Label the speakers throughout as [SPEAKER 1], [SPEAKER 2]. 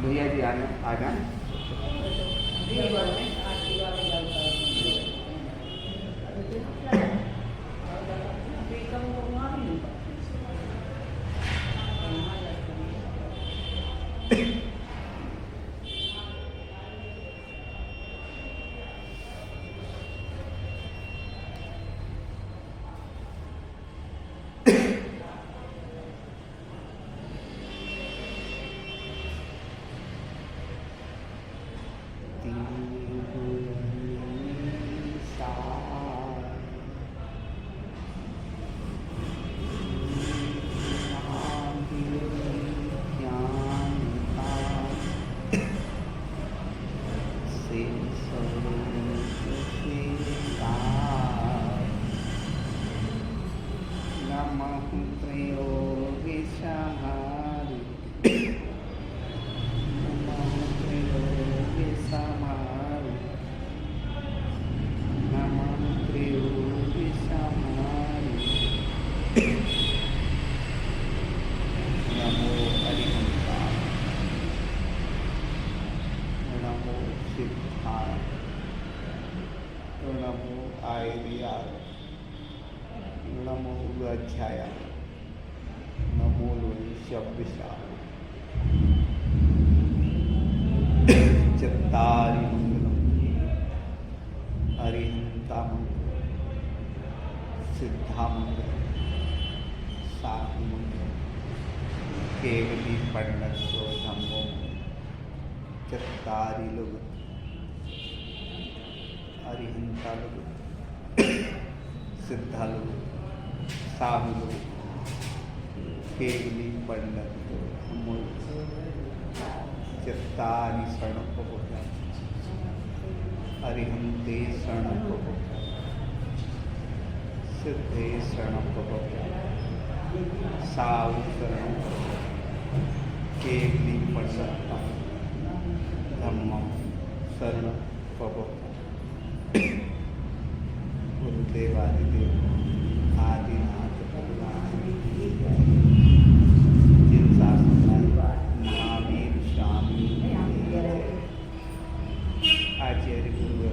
[SPEAKER 1] भैया जी आना आ जाए। नमो अध्याय नमो शब्दशाल चत्तारि मंगलम अरिहंता मंगलम सिद्धा मंगलम साधु मंगलम केवली पंडसो धम्मो चत्तारि लोग अरिहंता लोग सिद्धा लोग साधु लोग केवली पंडित चत्तारि शरणोपभोक्ता अरिहंते शरणोपभोक्ता सिद्धे शरणोपभोक्ता साधु शरणोपभोक्ता केवली पंडित धम्मं शरणोपभोक्ता गुरुदेवादिदेव आदिनाथ भगवान जिन शासन महावीर स्वामी आचार्य गुरु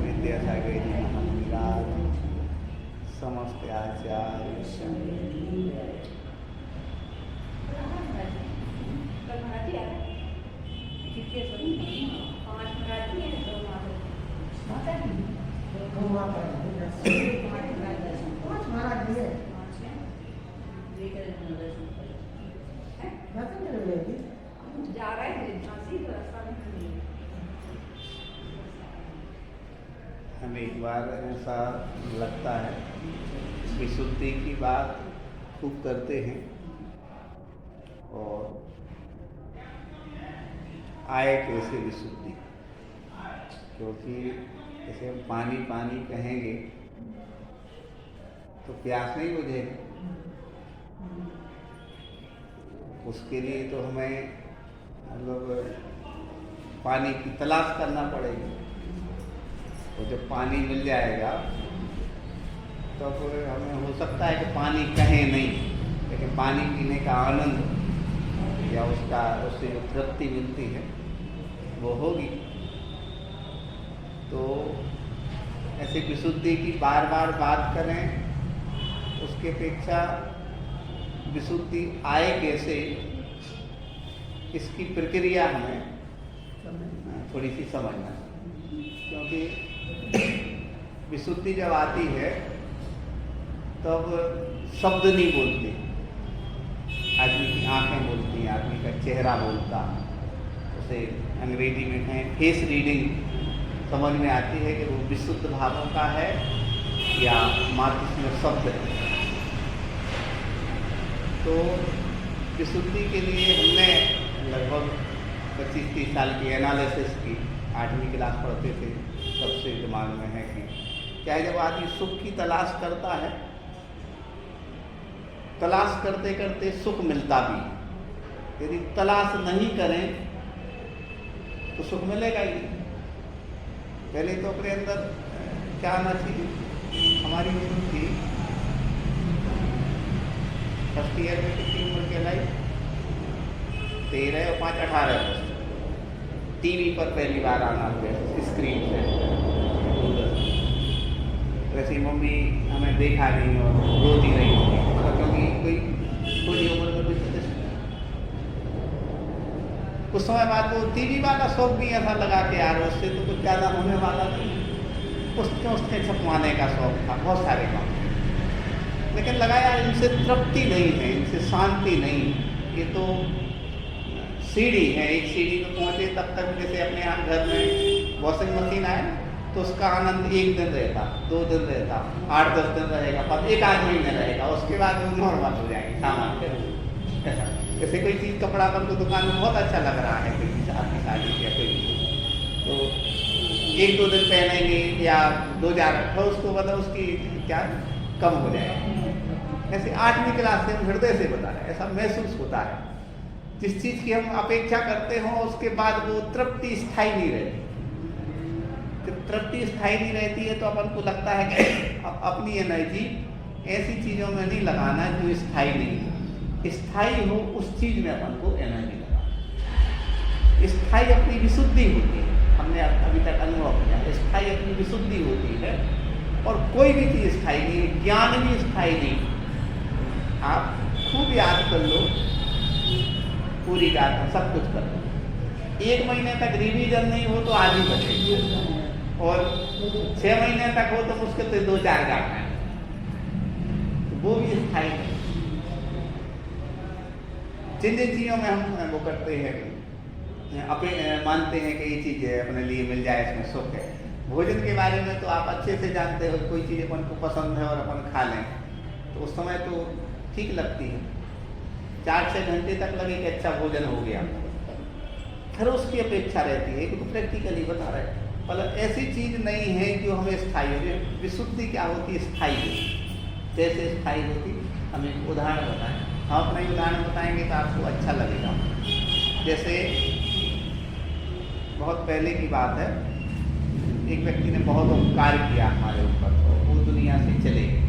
[SPEAKER 1] विद्यासागर जी महाराज समस्त आचार्य हमें एक बार ऐसा लगता है विशुद्धि की बात खूब करते हैं और आए कैसे विशुद्धि, क्योंकि जैसे हम पानी पानी कहेंगे तो प्यास नहीं बुझेगी। उसके लिए तो हमें मतलब पानी की तलाश करना पड़ेगी। तो जब पानी मिल जाएगा तो फिर हमें हो सकता है कि पानी कहें नहीं, लेकिन पानी पीने का आनंद या उससे जो तृप्ति मिलती है वो होगी। तो ऐसे विशुद्धि की बार बार बात करें, उसके अपेक्षा विशुद्धि आए कैसे, इसकी प्रक्रिया हमें थोड़ी सी समझना, क्योंकि विशुद्धि जब आती है तब शब्द नहीं बोलते, आदमी की आंखें बोलती हैं, आदमी का चेहरा बोलता है। उसे अंग्रेजी में कहें फेस रीडिंग समझ में आती है कि वो विशुद्ध भावों का है या मात्र उसमें शब्द है। तो विशुद्धि के लिए हमने लगभग 25-30 साल की एनालिसिस की, 8वीं क्लास पढ़ते थे, सबसे दिमाग में है कि क्या है, जब आदमी सुख की तलाश करता है, तलाश करते करते सुख मिलता भी। यदि तलाश नहीं करें तो सुख मिलेगा ही। पहले तो अपने अंदर क्या आना चाहिए, हमारी उम्र थी फर्स्ट ईयर में कितनी उम्र के लाई, 13 और 5 18 वर्ष। टीवी पर पहली बार आना हुआ स्क्रीन से, वैसे मम्मी हमें देखा नहीं और रोती रही थी, क्योंकि कोई थोड़ी उम्र में कुछ कुछ समय बाद वो टीवी वाला शौक भी ऐसा लगा कि यार उससे तो कुछ ज़्यादा होने वाला नहीं, उसके छपवाने का शौक था, बहुत सारे काम, लेकिन लगा यार इनसे तृप्ति नहीं है, इनसे शांति नहीं, ये तो सीढ़ी है, एक सीढ़ी पे पहुँचे तब तक जैसे अपने यहाँ घर में वॉशिंग मशीन आए तो उसका आनंद 1 दिन रहता, 2 दिन रहता, 8-10 दिन रहेगा, पर 1-8 महीने रहेगा, उसके बाद वो नॉर्मल हो जाएगी सामान के ऐसा। जैसे कोई चीज़ कपड़ा पर तो दुकान में बहुत अच्छा लग रहा है, कोई चीज़ आपकी शादी या कोई, तो 1-2 दिन पहनेंगे या 2-4 तो उसको मतलब उसकी क्या कम हो जाएगा। ऐसे 8वीं क्लास से हम हृदय से बता रहे हैं, ऐसा महसूस होता है, जिस चीज़ की हम अपेक्षा करते हों उसके बाद वो तृप्ति स्थायी नहीं रहती। जब तृप्ति स्थायी नहीं रहती है तो अपन को लगता है कि अपनी एनर्जी ऐसी चीज़ों में नहीं लगाना जो स्थायी नहीं हो, स्थायी हो उस चीज़ में अपन को एनर्जी लगाना। स्थायी अपनी विशुद्धि होती है, हमने अभी तक अनुभव किया, स्थायी अपनी विशुद्धि होती है, और कोई भी चीज़ स्थायी नहीं है, ज्ञान भी स्थायी नहीं। आप खूब याद कर लो, पूरी गाथा सब कुछ कर लो, 1 महीने तक रिवीजन नहीं हो तो आज ही बचेगी, और 6 महीने तक हो तो मुश्किल से 2-4 गाथा, तो वो भी स्थायी है। जिन जिन चीज़ों में हम वो करते हैं, अपने मानते हैं कि ये चीज़ अपने लिए मिल जाए, इसमें सुख है। भोजन के बारे में तो आप अच्छे से जानते हो, कोई चीज़ अपन को पसंद है और अपन खा लें तो उस समय तो ठीक लगती है, 4-6 घंटे तक लगे कि अच्छा भोजन हो गया, फिर उसकी अपेक्षा रहती है, क्योंकि प्रैक्टिकली बता रहे हैं, मतलब ऐसी चीज़ नहीं है जो हमें स्थायी हो। विशुद्धि क्या होती है? स्थायी, कैसे स्थायी होती? हम एक उदाहरण बताएं, हम अपना उदाहरण बताएंगे तो आपको अच्छा लगेगा। जैसे बहुत पहले की बात है, एक व्यक्ति ने बहुत उपकार किया हमारे ऊपर, तो वो दुनिया से चले गए।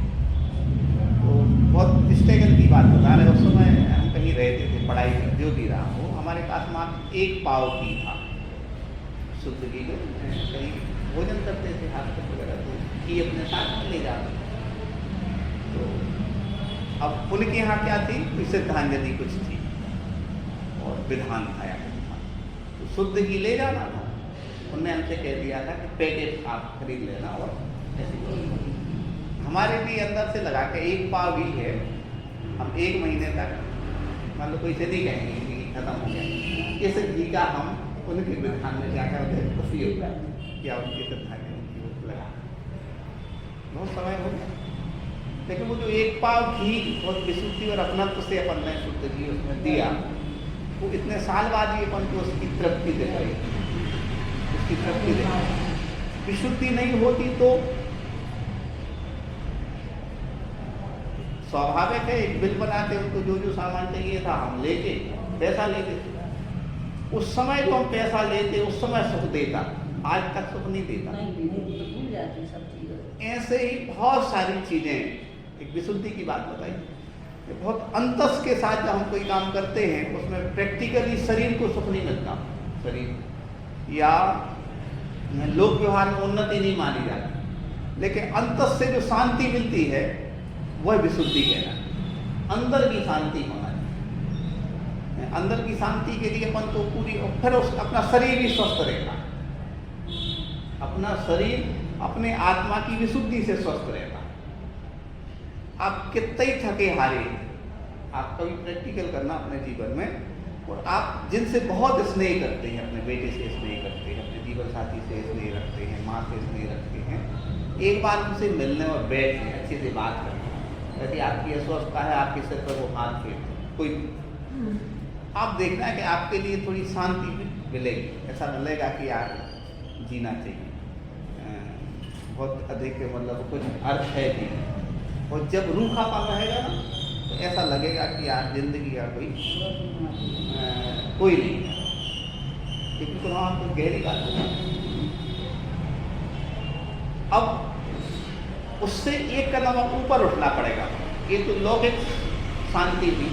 [SPEAKER 1] तो बहुत स्ट्रगल की बात बता रहे, उस समय हम कहीं रहते थे, पढ़ाई कर जो भी रहा हो, हमारे पास मात्र 1 पाव घी था, शुद्ध घी को कहीं भोजन करते थे हाथ तक वगैरह, तो घी अपने साथ में ले जाते। तो अब उनके यहाँ क्या थी, कोई सिद्धांजलि कुछ थी और विधान था, तो शुद्ध घी ले जाना था। उनने हमसे कह दिया था कि पैकेट आप खरीद लेना, और ऐसे हमारे भी अंदर से लगा कि 1 पाव घी है, हम 1 महीने तक मान लो कोई से नहीं कहेंगे कि खत्म हो गया, इस घी का हम उनके विधान में जाकर उपयोग या उनके सिद्धांत में उपयोग लगा। बहुत समय हो गया, लेकिन वो जो 1 पाव घी बहुत विशुद्धि और अपनत्व से अपन ने शुद्ध घी उसमें दिया, वो इतने साल बाद ही अपन को उसकी तृप्ति दे पाई, उसकी तृप्ति दे पाई। विशुद्धि नहीं होती तो स्वाभाविक है, एक बिल बनाते उनको जो जो सामान चाहिए था हम लेके पैसा लेते, उस समय जो हम पैसा लेते उस समय सुख देता, आज तक सुख नहीं देता।
[SPEAKER 2] भूल जाती सब चीजें।
[SPEAKER 1] ऐसे ही बहुत सारी चीज़ें, एक विशुद्धि की बात बताई, बहुत अंतस के साथ जब हम कोई काम करते हैं उसमें प्रैक्टिकली शरीर को सुख नहीं मिलता, शरीर या लोक व्यवहार में उन्नति नहीं मानी जाती, लेकिन अंतस से जो शांति मिलती है वह विशुद्धि कहना। अंदर की शांति होना चाहिए, अंदर की शांति के लिए अपन तो पूरी, फिर अपना शरीर भी स्वस्थ रहेगा, अपना शरीर अपने आत्मा की विशुद्धि से स्वस्थ रहेगा। आप कितने ही थके हारे, आप कभी प्रैक्टिकल करना अपने जीवन में, और आप जिनसे बहुत स्नेह करते हैं, अपने बेटे से स्नेह करते हैं, अपने जीवन साथी से स्नेह रखते हैं, माँ से स्नेह रखते हैं, एक बार उनसे मिलने और बैठने, अच्छे से बात करना। यदि आपकी अस्वस्थता है, आपके सिर पर वो हाथ फेरते, कोई आप देखना है कि आपके लिए थोड़ी शांति भी मिलेगी, ऐसा मिलेगा कि यार जीना चाहिए, बहुत अधिक मतलब कुछ अर्थ है जी। और जब रूखापन रहेगा ना तो ऐसा लगेगा कि यार जिंदगी का कोई नहीं है, क्योंकि तो वहाँ तो गहरी बात है। अब उससे एक कदम ऊपर उठना पड़ेगा। ये तो लौकिक शांति हुई,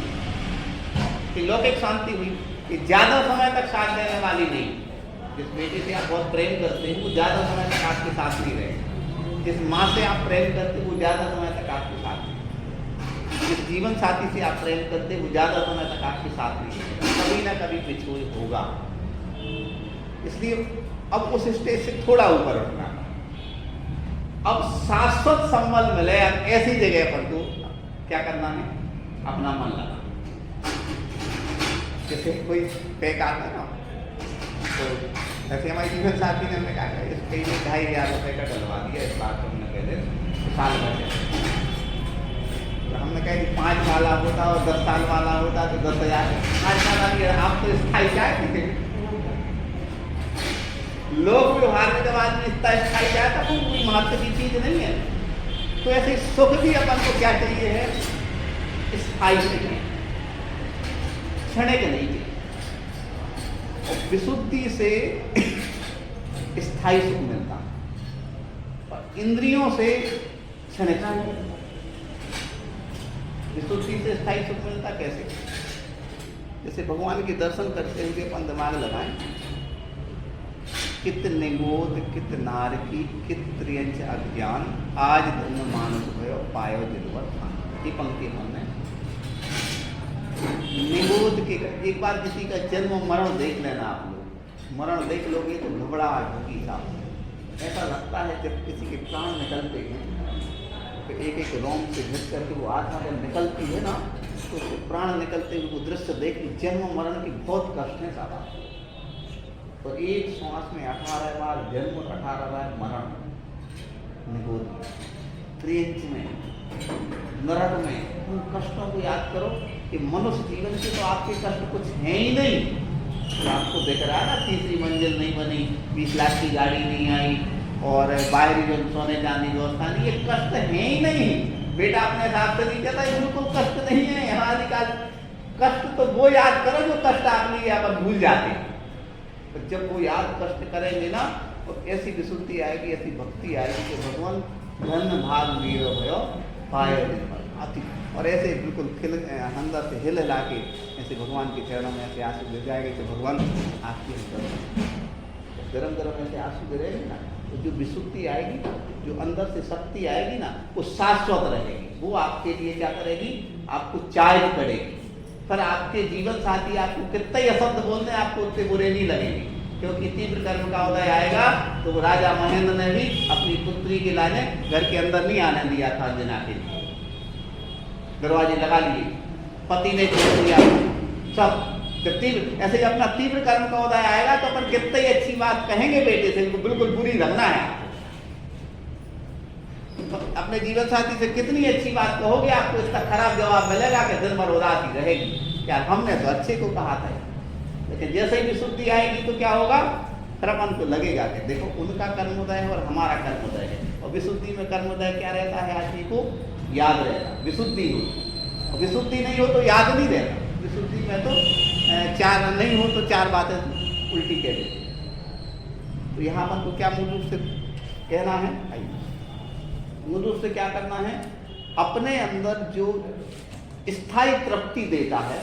[SPEAKER 1] कि लौकिक शांति हुई कि ज़्यादा समय तक साथ देने वाली नहीं, जिस बेटे से आप बहुत प्रेम करते हैं वो ज़्यादा समय तक आपके साथ नहीं रहेगा। जिस माँ से आप प्रेम करते हैं वो ज़्यादा समय तक आपके साथ नहीं रहेगा। जिस जीवन साथी से आप प्रेम करते हैं वो ज़्यादा समय तक आपके साथ नहीं रहेगा, कभी ना कभी पिछोड़ होगा। इसलिए अब उस स्टेज से थोड़ा ऊपर उठना, अब शाश्वत संबंध मिले। अब ऐसी जगह पर तो क्या करना है, अपना मन लगाना। जैसे कोई पैक आता है ना, तो ऐसे हमारी जीवन साथी ने हमने कहा इसके लिए 2500 रुपये का डलवा दिया इस बार तो हमने पहले साल भर। तो हमने कहा कि 5 वाला होता और 10 साल वाला होता तो 10,000। 5 साल वाली आप तो स्थायी चाहते थे। लोग व्यवहार में जब आदमी स्थायी चाहता तो कोई महत्व की चीज नहीं है। तो ऐसे सुख भी अपन को क्या चाहिए है, स्थायी चाहिए, क्षणिक नहीं चाहिए। और विशुद्धि से स्थायी सुख मिलता और इंद्रियों से क्षणिक सुख मिलता। विशुद्धि से स्थायी सुख मिलता कैसे? जैसे भगवान के दर्शन करते हुए अपन दिमाग लगाएं, कित निगोद कित नारकी कित त्रियंच अज्ञान आज धन मानस भयो पायो जिलवर खान। ये पंक्ति हमने निगोद के, एक बार किसी का जन्म मरण देख लेना आप लोग, मरण देख लोगे तो घबराहट होगी साहब। ऐसा लगता है जब किसी के प्राण निकलते हैं तो एक एक रोम से घिस करके वो आत्मा जब निकलती है ना, तो उसके प्राण निकलते हुए वो दृश्य देख, जन्म मरण की बहुत कष्ट है साहब। और एक श्वास में 18 बार जन्म और 18 बार मरण। निगोद त्रियंच में, नरक में, उन कष्टों को याद करो कि मनुष्य जीवन के तो आपके कष्ट कुछ हैं ही नहीं। तो आपको दिख रहा है ना, तीसरी मंजिल नहीं बनी, 20 लाख की गाड़ी नहीं आई और बाहरी जो सोने चांदी व्यवस्था नहीं, ये कष्ट है ही नहीं। बेटा अपने हिसाब से नहीं कहता ये बिल्कुल कष्ट नहीं है। हमारी का कष्ट तो वो याद करो जो कष्ट आपने ये अपन भूल जाते हैं। तो जब वो याद कष्ट करेंगे ना, तो ऐसी विशुद्धि आएगी, ऐसी भक्ति आएगी कि भगवान धन भाग वीर भयो पायो आती। और ऐसे बिल्कुल अंदर से हिल हिला के ऐसे भगवान के चरणों में ऐसे आंसू गिर जाएंगे कि भगवान आपके गरम गरम ऐसे आंसू गिरेंगे ना, तो जो विशुद्धि आएगी, जो अंदर से शक्ति आएगी ना, वो शाश्वत रहेगी। वो आपके लिए क्या करेगी, आपको चार्ज करेगी। पर आपके जीवन साथी आपको कितने अशब्द बोलते हैं, आपको उतने बुरे नहीं लगेंगे, क्योंकि तीव्र कर्म का उदय आएगा। तो वो राजा महेंद्र ने भी अपनी पुत्री के लाने घर के अंदर नहीं आने दिया था अंजना के लिए, दरवाजे लगा लिए, पति ने छोड़ दिया सब। जब तीव्र ऐसे अपना तीव्र कर्म का उदय आएगा तो अपन कितनी अच्छी बात कहेंगे बेटे से, बिल्कुल बुरी रखना है। तो अपने जीवन साथी से कितनी अच्छी बात कहोगे, आपको इसका खराब जवाब मिलेगा कि दिन भर उदासी रहेगी, क्या हमने तो अच्छे को कहा था। लेकिन जैसे ही विशुद्धि आएगी तो क्या होगा, फिर अपन को लगेगा कि देखो उनका कर्मोदय है और हमारा कर्मोदय है। और विशुद्धि में कर्मोदय क्या रहता है, आदमी को याद रहता, विशुद्धि हो। और विशुद्धि नहीं हो तो याद नहीं रहता। विशुद्धि में तो चार नहीं हो तो 4 बातें उल्टी कह देती। तो यहाँ अपन को क्या मूल रूप से कहना है, मूल रूप से क्या करना है, अपने अंदर जो स्थायी तृप्ति देता है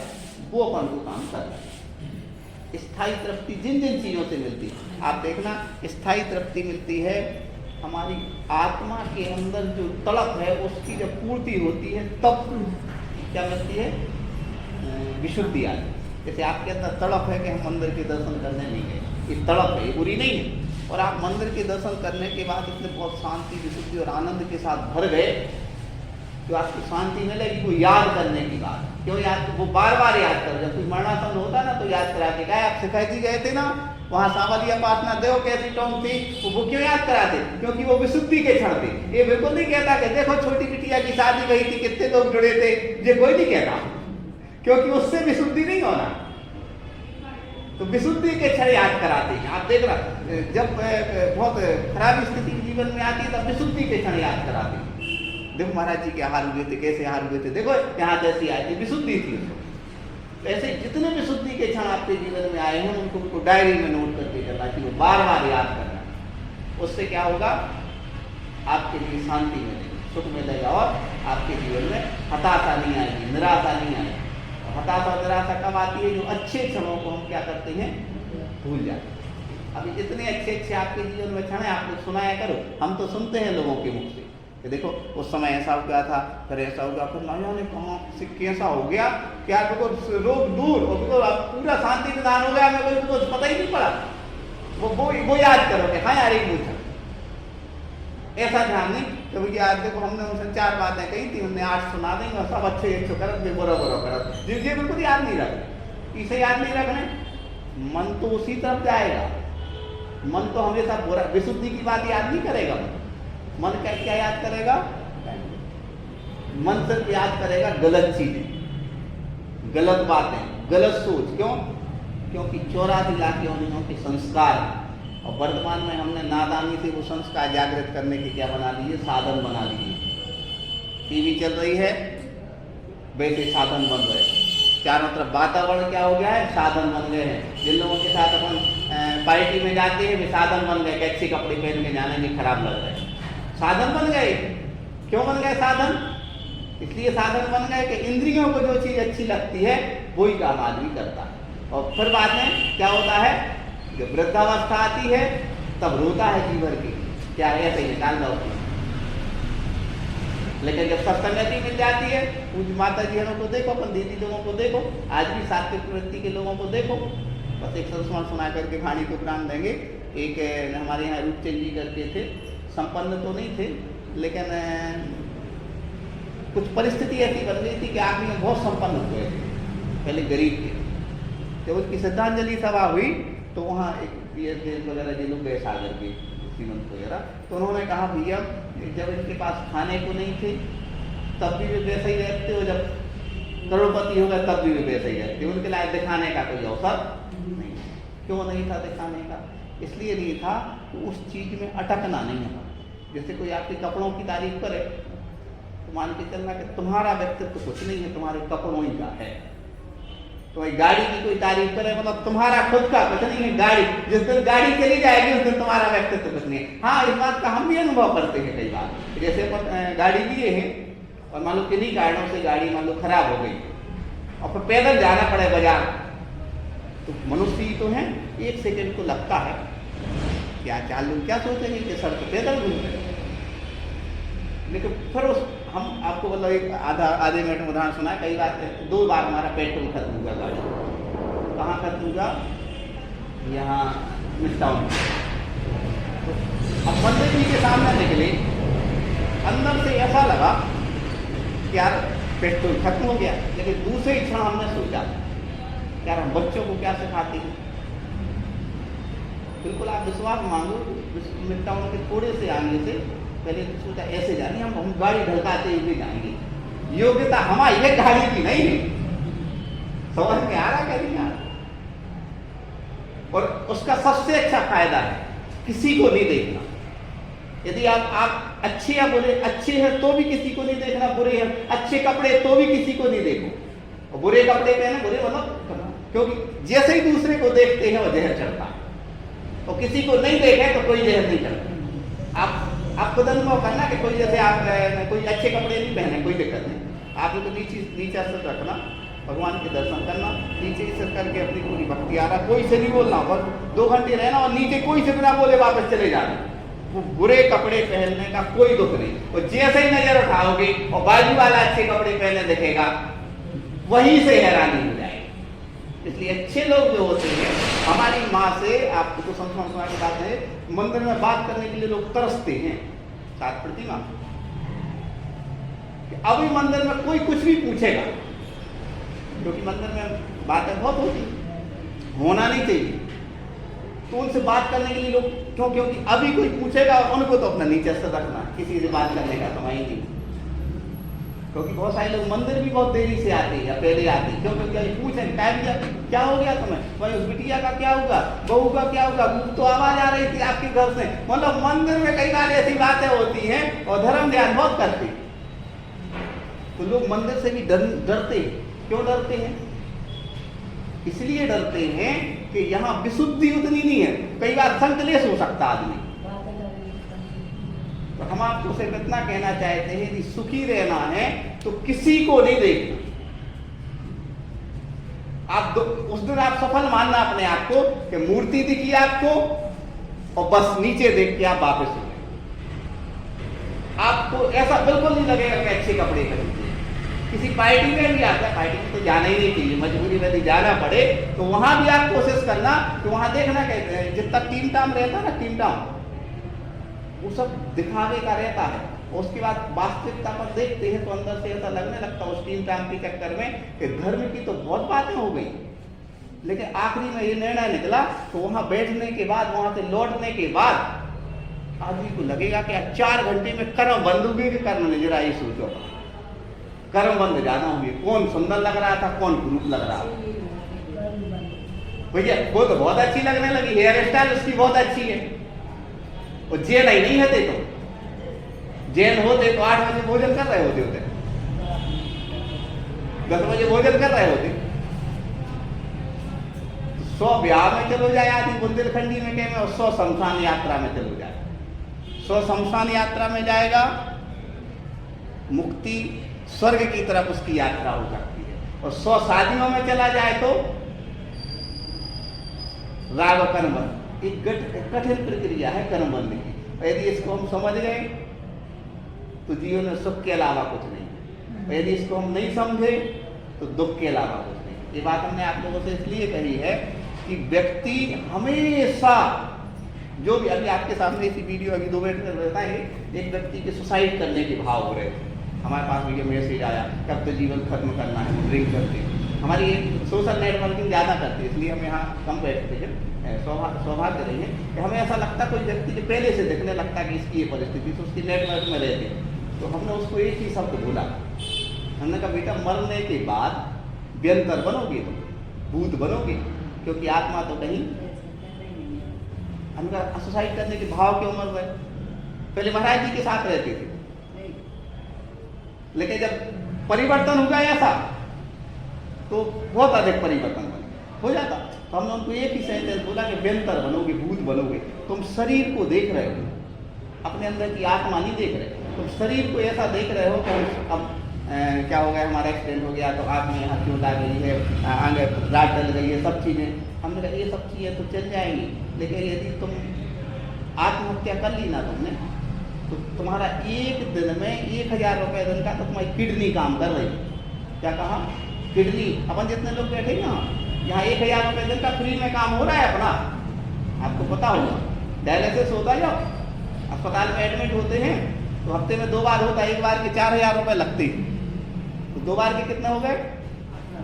[SPEAKER 1] वो अपन को काम करना है। स्थायी तृप्ति जिन जिन चीज़ों से मिलती है, आप देखना स्थायी तृप्ति मिलती है हमारी आत्मा के अंदर जो तड़प है उसकी जब पूर्ति होती है तब क्या मिलती है, विशुद्धि आती है। जैसे आपके अंदर तड़प है कि हम मंदिर के दर्शन करने नहीं गए, ये तड़प है, ये बुरी नहीं है। और आप मंदिर के दर्शन करने के बाद इतने बहुत शांति, विशुद्धि और आनंद के साथ भर गए, जो आपको शांति मिलेगी वो याद करने की बात। क्यों याद, वो बार बार याद करो। जब कोई मरणासन होता ना तो याद करा के गए, आप सिखाई जी गए थे ना वहाँ सांवरिया पाटना देव कैसी टोंग थी, वो क्यों याद कराते, क्योंकि वो विशुद्धि के क्षण थे। ये बिल्कुल नहीं कहता कि देखो छोटी बिटिया की शादी गई थी, कितने लोग जुड़े थे, ये कोई नहीं कहता, क्योंकि उससे विशुद्धि नहीं होना। तो विशुद्धि के क्षण याद कराते हैं। आप देख रहा, जब बहुत खराब स्थिति जीवन में आती है तब विशुद्धि के क्षण याद कराते हैं। देखो महाराज जी के हार हुए थे, कैसे हार हुए थे, देखो यहाँ कैसी आई थी, विशुद्धि थी उसको। ऐसे जितने विशुद्धि के क्षण आपके जीवन में आए हैं उनको डायरी में नोट करके चलना चाहिए, बार बार याद करना। उससे क्या होगा, आपके लिए शांति मिलेगी, सुख मिलेगा और आपके जीवन में हताशा नहीं आएगी, निराशा नहीं आएगी। हताशा और निराशा कब आती है, जो अच्छे क्षणों को हम क्या करते हैं, भूल जाते हैं। अभी इतने अच्छे अच्छे आपके जीवन में क्षण है, आप लोग सुनाया करो। हम तो सुनते हैं लोगों के मुख से कि देखो उस समय ऐसा हो गया था, फिर ऐसा हो गया, फिर ना जाने कहाँ से कैसा हो गया, क्या बिल्कुल रोग दूर और बिल्कुल पूरा शांति प्रदान हो गया, मेरे को बिल्कुल पता ही नहीं पड़ा। वो याद करो कि हाँ यार एक पूछा, ऐसा ध्यान नहीं कि भैया आज देखो हमने उनसे 4 बातें कही थी, उनने 8 सुना देंगे और सब अच्छे 100 करत बुरा करत, जिनके बिल्कुल याद नहीं रखने। इसे याद नहीं रखने, मन तो उसी तरफ जाएगा। मन तो हमेशा बुरा, विशुद्धि की बात याद नहीं करेगा। मन क्या क्या याद करेगा? मन सिर्फ याद करेगा गलत चीजें, गलत बातें, गलत सोच। क्यों? क्योंकि 84 लाख योनियों के संस्कार, और वर्तमान में हमने नादानी से वो संस्कार जागृत करने के क्या बना लिए? साधन बना लिए। टीवी चल रही है, वैसे साधन बन रहे, चारों तरफ वातावरण क्या हो गया है? साधन बन गए हैं। जिन लोगों के साथ अपन पार्टी में जाते हैं वे साधन बन गए कि अच्छे कपड़े पहन के जाने में खराब लग रहे हैं, साधन बन गए। क्यों बन गए साधन? इसलिए साधन बन गए कि इंद्रियों को जो चीज अच्छी लगती है वही काम आदमी करता है। और फिर बाद में क्या होता है? जब वृद्धावस्था आती है तब रोता है जी भर के, क्या ऐसे ही डाल दो। लेकिन जब सत्संगति मिल जाती है, पूज्य माता जी को देखो, अपन दीदी लोगों को देखो, आज भी सात्विक प्रवृत्ति के लोगों को देखो। बस एक संस्मरण सुना करके वाणी को प्राण देंगे। एक हमारे यहाँ रूपचंद जी करके थे, संपन्न तो नहीं थे, लेकिन कुछ परिस्थिति ऐसी बन गई थी कि आखिर में बहुत संपन्न हुए थे, पहले गरीब थे। जब उसकी श्रद्धांजलि सभा हुई तो वहाँ एक पीएच वगैरह जी लोग गए सागर के श्रीमंत वगैरह, तो उन्होंने कहा भैया जब इनके पास खाने को नहीं थे तब भी वे वैसे ही रहते हो, जब करोड़पति हो गए तब भी वे वैसे ही रहते, उनके लायक दिखाने का कोई अवसर नहीं। क्यों नहीं था दिखाने का? इसलिए नहीं था कि उस चीज में अटकना नहीं है। जैसे कोई आपके कपड़ों की तारीफ करे तो मान के चलना कि तुम्हारा व्यक्तित्व कुछ नहीं है, तुम्हारे कपड़ों ही का है। तो गाड़ी की कोई तारीफ करे मतलब तुम्हारा खुद का कुछ नहीं है, गाड़ी जिस दिन गाड़ी चली जाएगी उस दिन तुम्हारा व्यक्तित्व कुछ नहीं है। हाँ, इस बात का हम भी अनुभव करते हैं कई बार। जैसे अपन गाड़ी लिए हैं और मान लो किन्हीं कारणों से गाड़ी मान लो खराब हो गई और फिर पैदल जाना पड़े बाजार, तो मनुष्य ही तो है, 1 सेकंड को लगता है क्या चालू, क्या सोचेंगे कि सर तो पैदल घूम रहे। लेकिन फिर उस हम आपको मतलब एक आधे मिनट में उदाहरण सुना है। कई बार 2 बार हमारा पेट्रोल खत्म हुआ गाड़ी, कहाँ खत्म हुआ? यहाँ मिस्टाउन। तो अब मंदिर जी के सामने निकले, अंदर से ऐसा लगा कि यार पेट्रोल खत्म हो गया, लेकिन दूसरे क्षण हमने सोचा यार हम बच्चों को क्या सिखाते हैं। बिल्कुल आप विश्वास मांगो, मिस्टाउन के थोड़े से आगे से पहले तो सोचा ऐसे जानी, हम गाड़ी ढलकाते हुए जाएंगे, योग्यता हमारी है, गाड़ी की नहीं है। समझ में आ रहा क्या नहीं आ रहा? और उसका सबसे अच्छा फायदा है किसी को नहीं देखना। यदि आप अच्छे या बुरे, अच्छे हैं तो भी किसी को नहीं देखना, बुरे हैं, अच्छे कपड़े तो भी किसी को नहीं देखो, और बुरे कपड़े पहने, बुरे मतलब, क्योंकि जैसे ही दूसरे को देखते हैं वो जहर चढ़ता है, और किसी को नहीं देखे तो कोई जहर नहीं चढ़ता। आप खुद अनुभव करना कि कोई जैसे आप कोई अच्छे कपड़े नहीं पहने, कोई दिक्कत नहीं, आप तो नीचा सिर रखना, भगवान के दर्शन करना, नीचे सिर करके अपनी पूरी भक्ति आ रहा, कोई से नहीं बोलना, बस 2 घंटे रहना और नीचे कोई से बिना बोले वापस चले जाना। वो बुरे कपड़े पहनने का कोई दुख नहीं, और जैसे ही नजर उठाओगे और बाजू वाला अच्छे कपड़े पहने दिखेगा, वहीं से हैरानी हो जाएगी। इसलिए अच्छे लोग जो होते हैं, हमारी माँ से आपको तो संस्मरण की बात है, मंदिर में बात करने के लिए लोग तरसते हैं, साथ प्रतिमा अभी मंदिर में कोई कुछ भी पूछेगा, क्योंकि मंदिर में बातें बहुत होती, होना नहीं चाहिए, तो उनसे बात करने के लिए लोग क्यों, क्योंकि अभी कोई पूछेगा और उनको तो अपना नीचे से रखना, किसी से बात करने का समय नहीं। क्योंकि बहुत सारे लोग मंदिर भी बहुत देरी से आते हैं या पहले आते हैं, क्योंकि क्या पूछें टाइम क्या हो गया तुम्हें, भाई उस बिटिया का क्या होगा, बहू का क्या होगा, तो आवाज आ रही थी आपके घर से। मतलब मंदिर में कई बार ऐसी बातें होती हैं और धर्म ध्यान बहुत करते, तो लोग मंदिर से भी डरते हैं। क्यों डरते हैं? इसलिए डरते हैं कि यहाँ विशुद्धि उतनी नहीं है, कई बार संकलेश हो सकता आदमी। तो हम आपको सिर्फ इतना कहना चाहते हैं कि सुखी रहना है तो किसी को नहीं देखना। आप उस दिन आप सफल मानना अपने आप को कि मूर्ति दिखी आपको, और बस नीचे देख के आप वापस हो गए। आपको ऐसा बिल्कुल नहीं लगेगा कि अच्छे कपड़े खरीदे। किसी पार्टी में भी आता है, पार्टी में तो जाना ही नहीं चाहिए, मजबूरी में जाना पड़े तो वहां भी आप कोशिश करना कि वहां देखना कहते हैं जितना टीम टाम रहता है ना, टीम टाम वो सब दिखावे का रहता है। उसके बाद वास्तविकता पर देखते हैं तो अंदर से ऐसा लगने लगता है उस टीम टाम के चक्कर में कि धर्म की तो बहुत बातें हो गई, लेकिन आखिरी में ये निर्णय निकला तो वहां बैठने के बाद, वहां से लौटने के बाद आदमी को लगेगा कि 4 घंटे में कर्म बंद हुए कि कर्म नहीं, जरा ये सोचो, कर्म बंद ज्यादा होंगे। कौन सुंदर लग रहा था, कौन ग्रुप लग रहा था। भैया वो तो बहुत अच्छी लगने लगी, हेयर स्टाइल उसकी बहुत अच्छी है। और जैन ही नहीं होते तो जैन होते तो 8 बजे भोजन कर रहे होते 10 बजे भोजन कर रहे होते। 100 ब्याह में चलो जाए आदमी बुंदेलखंडी में कहे, और 100 शमशान यात्रा में चलो जाए। 100 शमशान यात्रा में जाएगा, मुक्ति स्वर्ग की तरफ उसकी यात्रा हो सकती है। और 100 शादियों में चला जाए तो राग कर्मबंध, एक कठिन प्रक्रिया है कर्मबंध की। यदि इसको हम समझ गए तो जीवन में सुख के अलावा कुछ नहीं, और यदि इसको हम नहीं समझे तो दुख के अलावा कुछ नहीं। ये बात हमने आप लोगों से इसलिए कही है कि व्यक्ति हमेशा, जो भी अभी आपके सामने इसी वीडियो अभी 2 मिनट में रहता है, एक व्यक्ति के सुसाइड करने के भाव हो रहे थे। हमारे पास भी ये मैसेज आया कि अब तो जीवन खत्म करना है, हम ड्रिंक करते हैं। हमारी सोशल नेटवर्किंग ज़्यादा करती है, इसलिए हम यहाँ कम बैठते हैं। सौभाग्य रही है कि हमें ऐसा लगता कोई व्यक्ति के पहले से दिखने लगता कि इसकी ये परिस्थिति, तो उसकी नेटवर्क में रहते हैं। तो हमने उसको एक ही शब्द बोला, हमने कहा बेटा मरने के बाद व्यंतर बनोगे, तुम भूत बनोगे, क्योंकि आत्मा तो कहीं। हमने कहा सुसाइड करने के भाव क्यों मर रहे? पहले महाराज जी के साथ रहते थे, लेकिन जब परिवर्तन हो गया ऐसा तो बहुत अधिक परिवर्तन हो जाता। तो हमने उनको एक ही सेंटेंस बोला कि व्यंतर बनोगे, भूत बनोगे। तुम शरीर को देख रहे हो, अपने अंदर की आत्मा नहीं देख रहे। तुम शरीर को ऐसा देख रहे हो कि अब क्या हो गया, हमारा एक्सीडेंट हो गया तो आँख में यहाँ चोट आ गई है, आगे रात डल गई है, सब चीज़ें। हमने कहा ये सब चीज़ें तो चल जाएंगी, लेकिन यदि तुम आत्महत्या कर ली ना तुमने, तो तुम्हारा एक दिन में 1000 रुपये दिन का तो तुम्हारी किडनी काम कर रही है। क्या कहा? किडनी। अपन जितने लोग बैठे ना यहाँ 1000 रुपये दिन का फ्री में काम हो रहा है अपना, आपको पता होगा। डायलिसिस होता है, जब अस्पताल में एडमिट होते हैं तो हफ्ते में 2 बार होता है, एक बार के 4000 रुपये लगते हैं, तो 2 बार के कितने हो गए?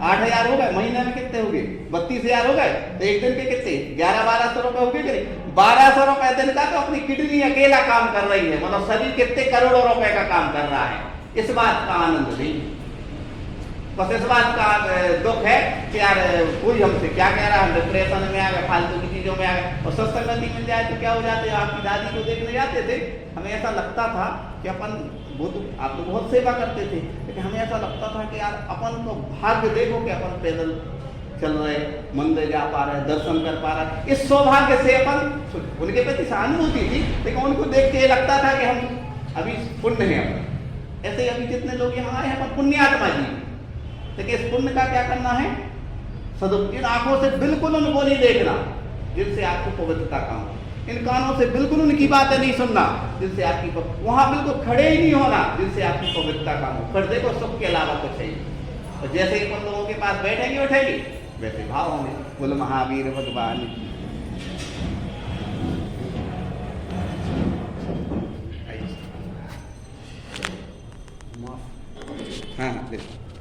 [SPEAKER 1] 8000 हो गए। महीने में कितने हो गए? 32000 हो गए। तो एक दिन के कितने? 1100-1200 रुपये हो गए। 1200 रुपये दिन का तो अपनी किडनी अकेला काम कर रही है, मतलब शरीर कितने करोड़ों रुपए का काम कर रहा है। इस बात का आनंद नहीं, बस इस बात का दुख है कि यार कोई हमसे क्या कह रहा है, डिप्रेशन में आ गए, फालतू की चीज़ों में आ गए। और सत्संगति मिल जाए तो क्या हो जाते हैं, आपकी दादी को देखने जाते थे, हमें ऐसा लगता था कि अपन, वो तो आप तो बहुत सेवा करते थे, लेकिन हमें ऐसा लगता था कि यार अपन को भाग्य देखो कि अपन पैदल चल रहे, मंदिर जा पा रहे, दर्शन कर पा रहे। इस सौभाग्य से अपन, उनके प्रति सहानुभूति थी, लेकिन उनको देख के ये लगता था कि हम अभी पुण्य हैं अपन। ऐसे अभी जितने लोग यहाँ आए हैं अपन पुण्यात्मा जी, लेकिन इस पुण्य का क्या करना है? सदुप। इन आंखों से बिल्कुल उनको नहीं देखना जिनसे आपको पवित्रता का हो, इन कानों से बिल्कुल उनकी बातें नहीं सुनना जिनसे आपकी, वहां बिल्कुल खड़े ही नहीं होना जिनसे आपकी पवित्रता का हो। फिर देखो सुख के अलावा कुछ है। और जैसे ही उन लोगों के पास बैठेंगे उठेंगे वैसे भाव होंगे। बोलो महावीर भगवान की। हाँ देखो